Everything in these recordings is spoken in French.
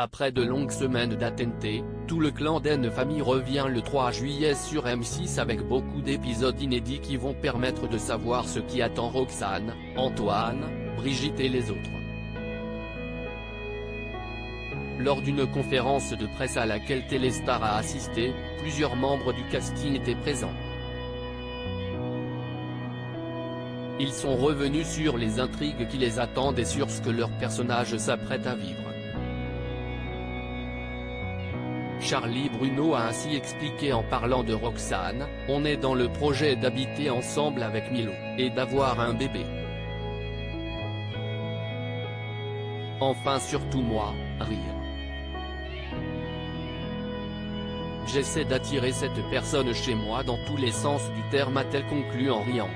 Après de longues semaines d'attentés, tout le clan d'N Famille revient le 3 juillet sur M6 avec beaucoup d'épisodes inédits qui vont permettre de savoir ce qui attend Roxane, Antoine, Brigitte et les autres. Lors d'une conférence de presse à laquelle Téléstar a assisté, plusieurs membres du casting étaient présents. Ils sont revenus sur les intrigues qui les attendent et sur ce que leur personnage s'apprête à vivre. Charlie Bruno a ainsi expliqué en parlant de Roxane: « On est dans le projet d'habiter ensemble avec Milo, et d'avoir un bébé. Enfin surtout moi, rire. J'essaie d'attirer cette personne chez moi dans tous les sens du terme », a-t-elle conclu en riant.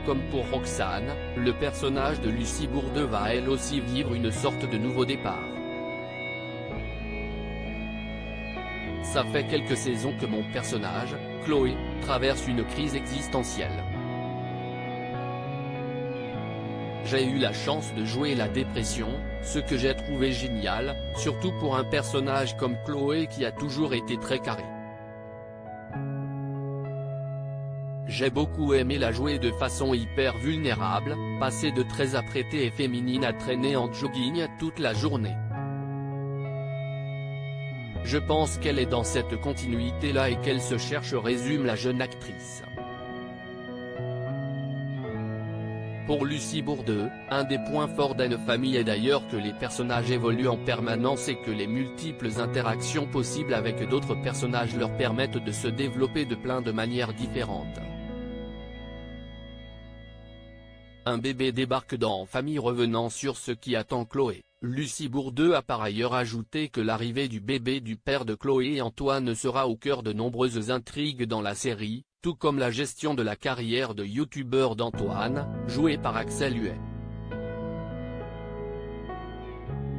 Comme pour Roxane, le personnage de Lucie Bourdeux va elle aussi vivre une sorte de nouveau départ. Ça fait quelques saisons que mon personnage, Chloé, traverse une crise existentielle. J'ai eu la chance de jouer la dépression, ce que j'ai trouvé génial, surtout pour un personnage comme Chloé qui a toujours été très carré. J'ai beaucoup aimé la jouer de façon hyper vulnérable, passer de très apprêtée et féminine à traîner en jogging toute la journée. Je pense qu'elle est dans cette continuité-là et qu'elle se cherche, résume la jeune actrice. Pour Lucie Bourdeux, un des points forts d'N Famille est d'ailleurs que les personnages évoluent en permanence et que les multiples interactions possibles avec d'autres personnages leur permettent de se développer de plein de manières différentes. Un bébé débarque dans Famille. Revenant sur ce qui attend Chloé, Lucie Bourdeux a par ailleurs ajouté que l'arrivée du bébé du père de Chloé et Antoine sera au cœur de nombreuses intrigues dans la série, tout comme la gestion de la carrière de youtubeur d'Antoine, joué par Axel Huet.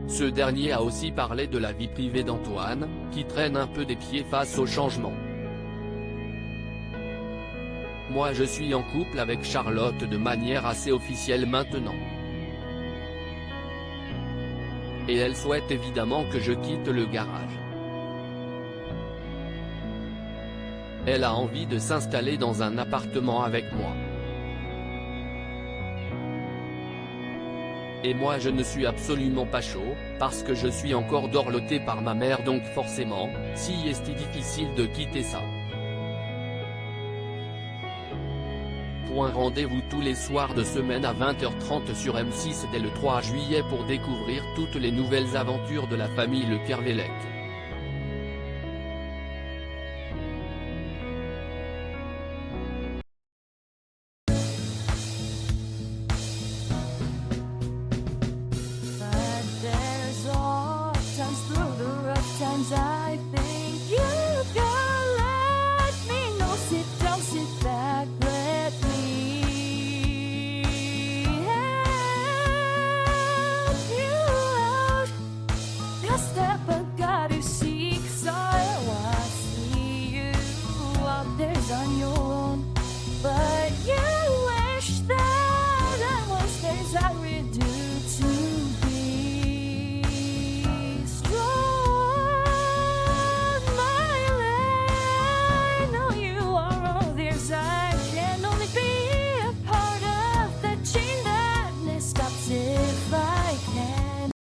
Ce dernier a aussi parlé de la vie privée d'Antoine, qui traîne un peu des pieds face au changement. « Moi je suis en couple avec Charlotte de manière assez officielle maintenant. Et elle souhaite évidemment que je quitte le garage. Elle a envie de s'installer dans un appartement avec moi. Et moi je ne suis absolument pas chaud, parce que je suis encore dorloté par ma mère, donc forcément, si est difficile de quitter ça. » Rendez-vous tous les soirs de semaine à 20h30 sur M6 dès le 3 juillet pour découvrir toutes les nouvelles aventures de la famille Le Kervelec. On your